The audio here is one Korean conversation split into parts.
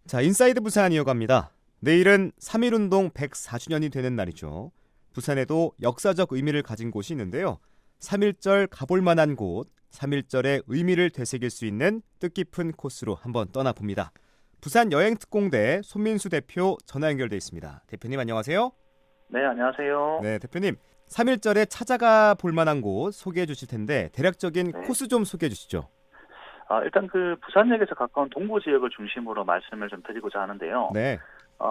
자, 인사이드 부산 이어갑니다. 내일은 3.1운동 104주년이 되는 날이죠. 부산에도 역사적 의미를 가진 곳이 있는데요. 3.1절 가볼 만한 곳, 3.1절의 의미를 되새길 수 있는 뜻깊은 코스로 한번 떠나봅니다. 부산 여행특공대 손민수 대표 전화 연결돼 있습니다. 대표님 안녕하세요. 네, 안녕하세요. 네, 대표님 3.1절에 찾아가 볼 만한 곳 소개해 주실 텐데 대략적인 네. 코스 좀 소개해 주시죠. 일단 부산역에서 가까운 동부 지역을 중심으로 말씀을 좀 드리고자 하는데요. 네.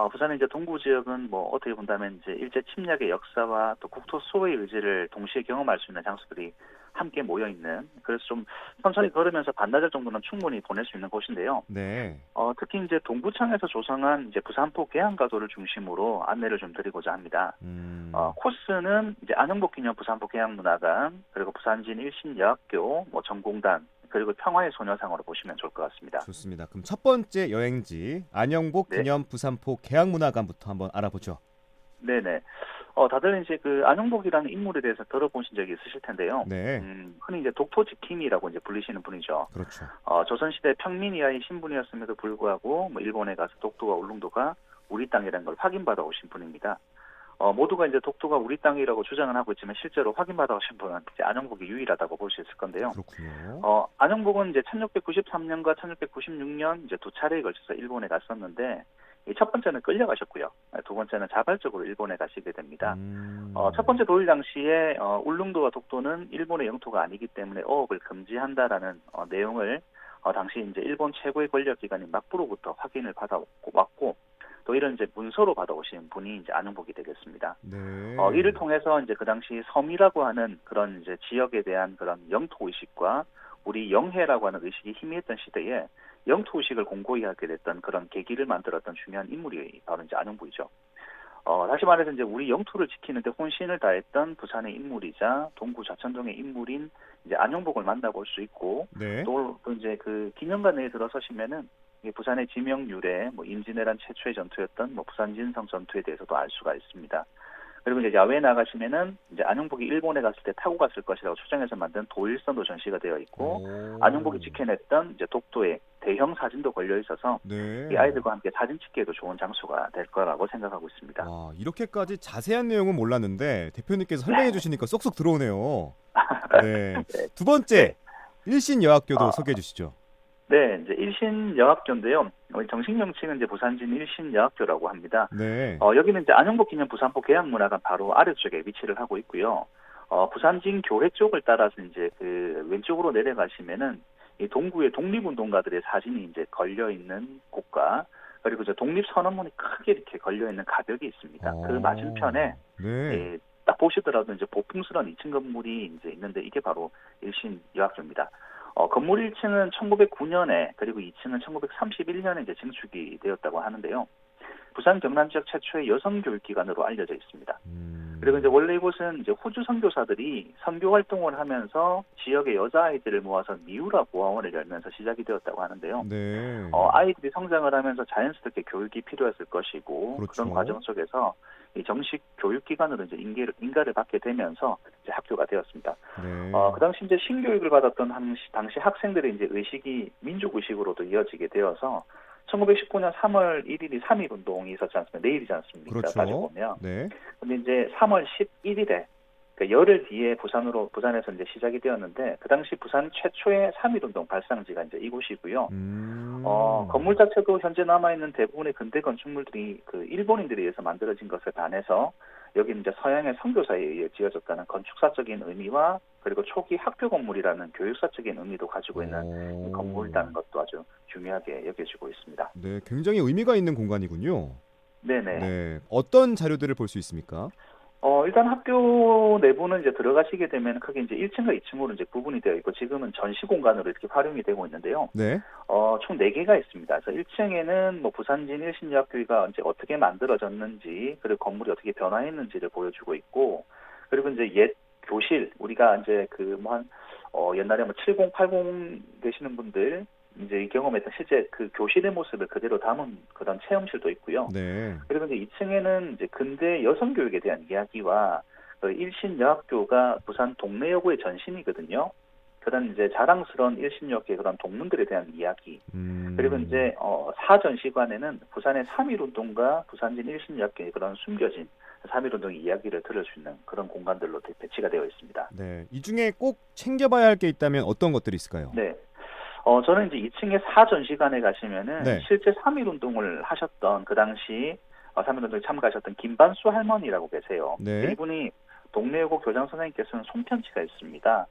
부산의 이제 동부 지역은 어떻게 본다면 이제 일제 침략의 역사와 또 국토 수호의 의지를 동시에 경험할 수 있는 장소들이 함께 모여 있는, 그래서 좀 천천히 걸으면서 반나절 정도는 충분히 보낼 수 있는 곳인데요. 네. 특히 이제 동구청에서 조성한 이제 부산포 계양가도를 중심으로 안내를 좀 드리고자 합니다. 코스는 이제 안흥복기념 부산포 계양문화관, 그리고 부산진 일신여학교, 전공단, 그리고 평화의 소녀상으로 보시면 좋을 것 같습니다. 좋습니다. 그럼 첫 번째 여행지 안영복 네. 기념 부산포 계양문화관부터 한번 알아보죠. 네네. 다들 이제 안흥복이라는 인물에 대해서 들어보신 적이 있으실 텐데요. 네. 흔히 이제 독토지킴이라고 이제 불리시는 분이죠. 그렇죠. 조선시대 평민 이하의 신분이었음에도 불구하고 일본에 가서 독도와 울릉도가 우리 땅이라는 걸 확인받아 오신 분입니다. 모두가 이제 독도가 우리 땅이라고 주장을 하고 있지만 실제로 확인받아 오신 분은 이제 안영복이 유일하다고 볼 수 있을 건데요. 그렇군요. 안영복은 이제 1693년과 1696년 이제 두 차례에 걸쳐서 일본에 갔었는데, 이 첫 번째는 끌려가셨고요. 두 번째는 자발적으로 일본에 가시게 됩니다. 첫 번째 도일 당시에 울릉도와 독도는 일본의 영토가 아니기 때문에 어업을 금지한다라는 내용을 당시 이제 일본 최고의 권력기관인 막부로부터 확인을 받아왔고, 또 이런 이제 문서로 받아오신 분이 이제 안흥복이 되겠습니다. 네. 이를 통해서 이제 그 당시 섬이라고 하는 그런 이제 지역에 대한 그런 영토 의식과 우리 영해라고 하는 의식이 희미했던 시대에 영토 의식을 공고히 하게 됐던 그런 계기를 만들었던 중요한 인물이 바로 이제 안흥복이죠. 다시 말해서 이제 우리 영토를 지키는데 혼신을 다했던 부산의 인물이자 동구 좌천동의 인물인 이제 안흥복을 만나볼 수 있고, 네. 또 이제 기념관 내에 들어서시면은 부산의 지명 유래, 임진왜란 최초의 전투였던 부산진성 전투에 대해서도 알 수가 있습니다. 그리고 이제 야외에 나가시면은 이제 안흥복이 일본에 갔을 때 타고 갔을 것이라고 추정해서 만든 도일선도 전시가 되어 있고, 안흥복이 지켜냈던 이제 독도의 대형 사진도 걸려 있어서 네. 이 아이들과 함께 사진 찍기에도 좋은 장소가 될 거라고 생각하고 있습니다. 와, 이렇게까지 자세한 내용은 몰랐는데 대표님께서 설명해 주시니까 쏙쏙 들어오네요. 네. 네. 두 번째 일신여학교도 아, 소개해 주시죠. 네, 이제 일신여학교인데요. 정식 명칭은 이제 부산진 일신여학교라고 합니다. 네. 여기는 이제 안영복 기념 부산포 계양문화관 바로 아래쪽에 위치를 하고 있고요. 부산진 교회 쪽을 따라서 이제 왼쪽으로 내려가시면은 이 동구의 독립운동가들의 사진이 이제 걸려 있는 곳과, 그리고 이제 독립선언문이 크게 이렇게 걸려 있는 가벽이 있습니다. 그 맞은편에 네. 딱 보시더라도 이제 보풍스러운 2층 건물이 이제 있는데, 이게 바로 일신여학교입니다. 건물 1층은 1909년에, 그리고 2층은 1931년에 이제 증축이 되었다고 하는데요. 부산 경남 지역 최초의 여성 교육기관으로 알려져 있습니다. 그리고 이제 원래 이곳은 이제 호주 선교사들이 선교 활동을 하면서 지역의 여자아이들을 모아서 미우라 보아원을 열면서 시작이 되었다고 하는데요. 네. 아이들이 성장을 하면서 자연스럽게 교육이 필요했을 것이고, 그렇죠. 그런 과정 속에서 이 정식 교육기관으로 이제 인가를 받게 되면서 이제 학교가 되었습니다. 네. 그 당시 이제 신교육을 받았던 당시 학생들의 이제 의식이 민족의식으로도 이어지게 되어서 1919년 3월 1일이 3.1운동이 있었지 않습니까? 내일이지 않습니까? 그렇죠. 따지고 보면. 네. 근데 이제 3월 11일에 열흘 뒤에 부산에서 이제 시작이 되었는데, 그 당시 부산 최초의 3.1운동 발상지가 이제 이곳이고요. 건물 자체도 현재 남아있는 대부분의 근대 건축물들이 일본인들에 의해서 만들어진 것에 반해서 여기는 이제 서양의 선교사에 의해 지어졌다는 건축사적인 의미와, 그리고 초기 학교 건물이라는 교육사적인 의미도 가지고 있는 건물이라는 것도 아주 중요하게 여겨지고 있습니다. 네, 굉장히 의미가 있는 공간이군요. 네네. 네. 어떤 자료들을 볼 수 있습니까? 일단 학교 내부는 이제 들어가시게 되면 크게 이제 1층과 2층으로 이제 구분이 되어 있고, 지금은 전시 공간으로 이렇게 활용이 되고 있는데요. 네. 총 4개가 있습니다. 그래서 1층에는 부산진 일신여학교가 이제 어떻게 만들어졌는지, 그리고 건물이 어떻게 변화했는지를 보여주고 있고, 그리고 이제 옛 교실, 우리가 이제 옛날에 70, 80 되시는 분들 이제 이 경험했던 실제 그 교실의 모습을 그대로 담은 그런 체험실도 있고요. 네. 그리고 이제 2층에는 이제 근대 여성 교육에 대한 이야기와 일신여학교가 부산 동래여고의 전신이거든요. 그런 이제 자랑스러운 일신역의 그런 동문들에 대한 이야기. 그리고 이제 사전 시간에는 부산의 3.1운동과 부산진 일신역의 그런 숨겨진 3.1운동의 이야기를 들을 수 있는 그런 공간들로 배치가 되어 있습니다. 네, 이 중에 꼭 챙겨봐야 할 게 있다면 어떤 것들이 있을까요? 네. 저는 이제 2층에 사전 시간에 가시면은 네. 실제 3.1운동을 하셨던 그 당시 3.1운동에 참가하셨던 김반수 할머니라고 계세요. 네. 이분이 동래여고 교장 선생님께서는 손편지가 있습니다.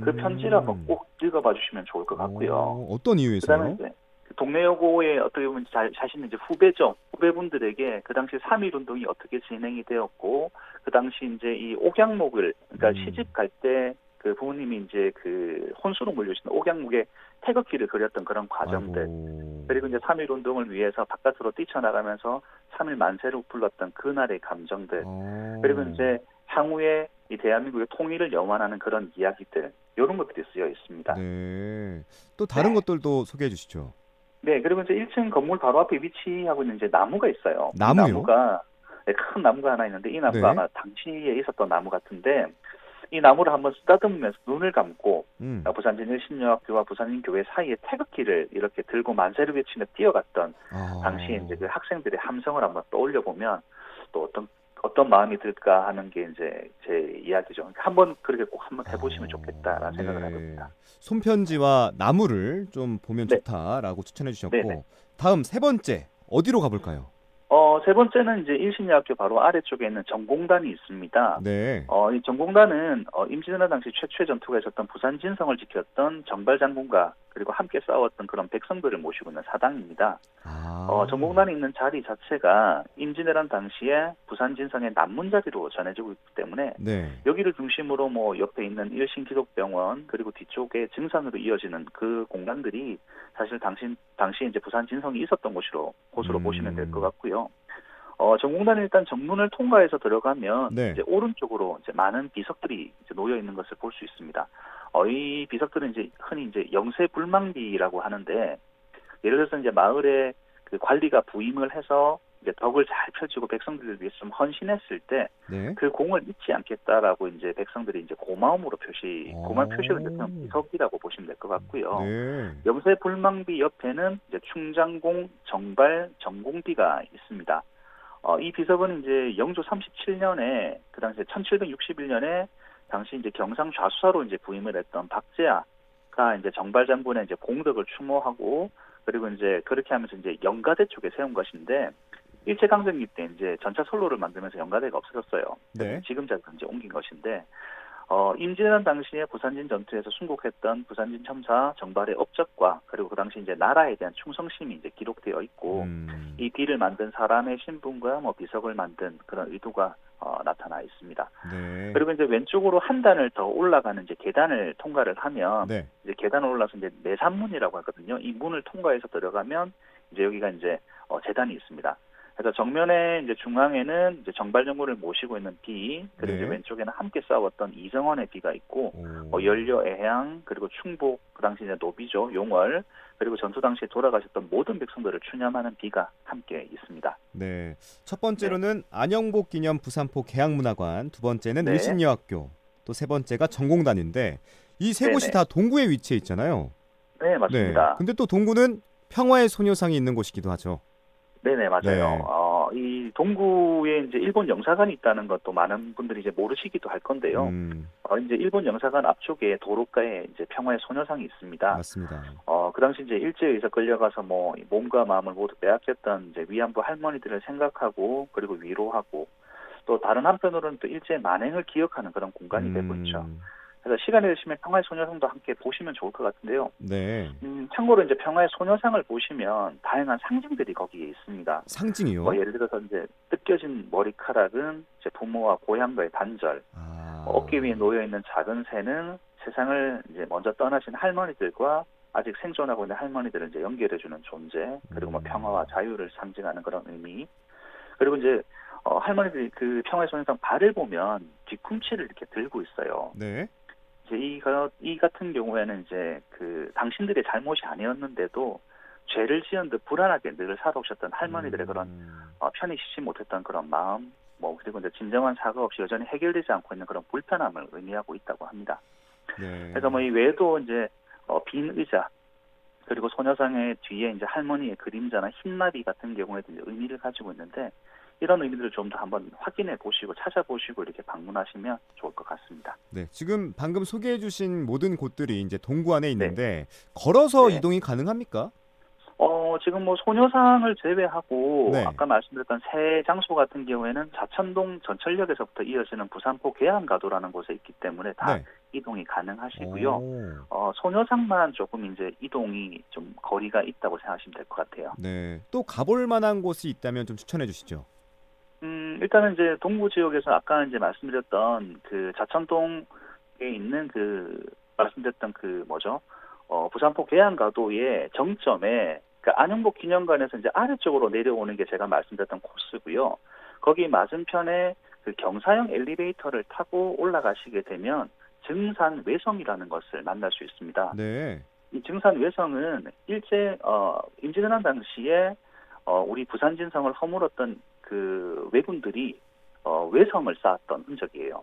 그 편지를 한번 꼭 읽어봐 주시면 좋을 것 같고요. 어떤 그다음에 이유에서요? 이제 동래여고의 어떻게 보면 자신 이제 후배죠. 후배분들에게 그 당시 3.1운동이 어떻게 진행이 되었고, 그 당시 이제 이 옥양목을, 그러니까 시집 갈 때 그 부모님이 이제 그 혼수로 물려주신 옥양목에 태극기를 그렸던 그런 과정들, 아이고. 그리고 이제 3.1운동을 위해서 바깥으로 뛰쳐나가면서 3.1 만세를 불렀던 그날의 감정들, 그리고 이제 향후에 이 대한민국의 통일을 염원하는 그런 이야기들, 이런 것들이 쓰여 있습니다. 네. 또 다른 것들도 소개해 주시죠. 네, 그리고 이제 1층 건물 바로 앞에 위치하고 있는 이제 나무가 있어요. 나무요? 이 나무가 큰 나무가 하나 있는데 이 나무가 네. 아마 당시에 있었던 나무 같은데 이 나무를 한번 쓰다듬으면서 눈을 감고 부산진 일신여학교와 부산인교회 사이에 태극기를 이렇게 들고 만세를 외치며 뛰어갔던 당시에 이제 그 학생들의 함성을 한번 떠올려 보면 또 어떤 마음이 들까 하는 게 이제 제 이야기죠. 한번 그렇게 꼭 한번 해보시면 좋겠다라는 생각을 해봅니다. 손편지와 나무를 좀 보면 네. 좋다라고 추천해 주셨고, 네네. 다음 세 번째 어디로 가볼까요? 세 번째는 이제 일신여학교 바로 아래쪽에 있는 전공단이 있습니다. 네. 이 전공단은 임진왜란 당시 최초의 전투가 있었던 부산 진성을 지켰던 정발 장군과 그리고 함께 싸웠던 그런 백성들을 모시고 있는 사당입니다. 전공단이 있는 자리 자체가 임진왜란 당시에 부산 진성의 난문 자리로 전해지고 있기 때문에 네. 여기를 중심으로 뭐 옆에 있는 일신기독병원 그리고 뒤쪽에 증산으로 이어지는 그 공간들이 사실 당시에 이제 부산 진성이 있었던 곳으로 보시면 될 것 같고요. 전공단은 일단 정문을 통과해서 들어가면 네. 이제 오른쪽으로 이제 많은 비석들이 이제 놓여 있는 것을 볼 수 있습니다. 이 비석들은 이제 흔히 이제 영세불망비라고 하는데, 예를 들어서 이제 마을에 그 관리가 부임을 해서 이제 덕을 잘 펼치고 백성들을 위해서 좀 헌신했을 때 그 공을 잊지 않겠다라고 이제 백성들이 이제 고마운 표시를 했던 비석이라고 보시면 될 것 같고요. 네. 영세불망비 옆에는 이제 충장공, 정발, 정공비가 있습니다. 이 비석은 이제 영조 37년에 그 당시에 1761년에 당시 이제 경상 좌수사로 이제 부임을 했던 박재아가 이제 정발 장군의 이제 공덕을 추모하고, 그리고 이제 그렇게 하면서 이제 영가대 쪽에 세운 것인데, 일제강점기 때 이제 전차 선로를 만들면서 영가대가 없어졌어요. 네. 지금 자리로 이제 옮긴 것인데, 임진왜란 당시에 부산진 전투에서 순국했던 부산진 첨사 정발의 업적과 그리고 그 당시 이제 나라에 대한 충성심이 이제 기록되어 있고, 이 비를 만든 사람의 신분과 뭐 비석을 만든 그런 의도가 나타나 있습니다. 네. 그리고 이제 왼쪽으로 한 단을 더 올라가는 이제 계단을 통과를 하면 네. 이제 계단을 올라서 이제 내산문이라고 하거든요. 이 문을 통과해서 들어가면 이제 여기가 이제 재단이 있습니다. 그래서 정면에 이제 중앙에는 이제 정발정군을 모시고 있는 비, 그리고 네. 이제 왼쪽에는 함께 싸웠던 이정원의 비가 있고, 연료, 애향, 그리고 충북, 그 당시 이제 노비죠, 용월, 그리고 전투 당시에 돌아가셨던 모든 백성들을 추념하는 비가 함께 있습니다. 네. 첫 번째로는 안영복 기념 부산포 계양문화관, 두 번째는 네. 일신여학교, 또 세 번째가 전공단인데 이 세 곳이 네네. 다 동구에 위치해 있잖아요. 네, 맞습니다. 근데 또 동구는 평화의 소녀상이 있는 곳이기도 하죠. 네네, 맞아요. 네. 이 동구에 이제 일본 영사관이 있다는 것도 많은 분들이 이제 모르시기도 할 건데요. 이제 일본 영사관 앞쪽에 도로가에 이제 평화의 소녀상이 있습니다. 맞습니다. 그 당시 이제 일제에 의해서 끌려가서 뭐 몸과 마음을 모두 빼앗겼던 이제 위안부 할머니들을 생각하고 그리고 위로하고, 또 다른 한편으로는 또 일제의 만행을 기억하는 그런 공간이 되고 있죠. 그래서 시간이 되시면 평화의 소녀상도 함께 보시면 좋을 것 같은데요. 네. 참고로 이제 평화의 소녀상을 보시면 다양한 상징들이 거기에 있습니다. 상징이요? 뭐 예를 들어서 이제 뜯겨진 머리카락은 이제 부모와 고향과의 단절, 어깨 위에 놓여 있는 작은 새는 세상을 이제 먼저 떠나신 할머니들과 아직 생존하고 있는 할머니들을 이제 연결해주는 존재, 그리고 뭐 평화와 자유를 상징하는 그런 의미, 그리고 이제 할머니들이 그 평화의 소녀상 발을 보면 뒤꿈치를 이렇게 들고 있어요. 네. 이제 이 같은 경우에는 이제 그 당신들의 잘못이 아니었는데도 죄를 지은 듯 불안하게 늘 살아오셨던 할머니들의 그런 편히 쉬지 못했던 그런 마음, 뭐 그리고 이제 진정한 사과 없이 여전히 해결되지 않고 있는 그런 불편함을 의미하고 있다고 합니다. 네. 그래서 뭐 이 외에도 이제 빈 의자 그리고 소녀상의 뒤에 이제 할머니의 그림자나 흰나비 같은 경우에도 이제 의미를 가지고 있는데 이런 의미들을 좀 더 한번 확인해 보시고 찾아보시고 이렇게 방문하시면 좋을 것 같습니다. 네, 지금 방금 소개해주신 모든 곳들이 이제 동구 안에 있는데 걸어서 네. 이동이 가능합니까? 지금 뭐 소녀상을 제외하고 네. 아까 말씀드렸던 세 장소 같은 경우에는 자천동 전철역에서부터 이어지는 부산포 계양가도라는 곳에 있기 때문에 다 네. 이동이 가능하시고요. 오. 소녀상만 조금 이제 이동이 좀 거리가 있다고 생각하시면 될 것 같아요. 네. 또 가볼 만한 곳이 있다면 좀 추천해 주시죠. 일단은 이제 동구 지역에서 아까 이제 말씀드렸던 그 자천동에 있는 그 말씀드렸던 그 뭐죠? 부산포 계양가도의 정점에 그러니까 안영복 기념관에서 이제 아래쪽으로 내려오는 게 제가 말씀드렸던 코스고요. 거기 맞은편에 그 경사형 엘리베이터를 타고 올라가시게 되면 증산 외성이라는 것을 만날 수 있습니다. 네. 이 증산 외성은 일제 임진왜란 당시에 우리 부산 진성을 허물었던 그 왜군들이 외성을 쌓았던 흔적이에요.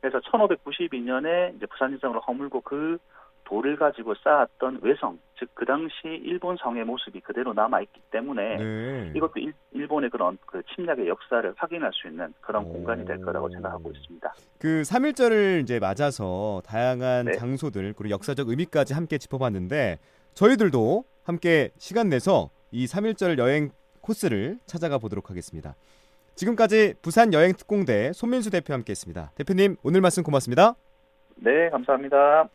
그래서 1592년에 이제 부산 진성을 허물고 그 돌을 가지고 쌓았던 외성, 즉 그 당시 일본 성의 모습이 그대로 남아 있기 때문에 네. 이것도 일본의 그런 그 침략의 역사를 확인할 수 있는 그런 오. 공간이 될 거라고 생각하고 있습니다. 그 3.1절을 이제 맞아서 다양한 네. 장소들 그리고 역사적 의미까지 함께 짚어봤는데 저희들도 함께 시간 내서 이 3.1절 여행 코스를 찾아가 보도록 하겠습니다. 지금까지 부산 여행특공대 손민수 대표와 함께했습니다. 대표님 오늘 말씀 고맙습니다. 네, 감사합니다.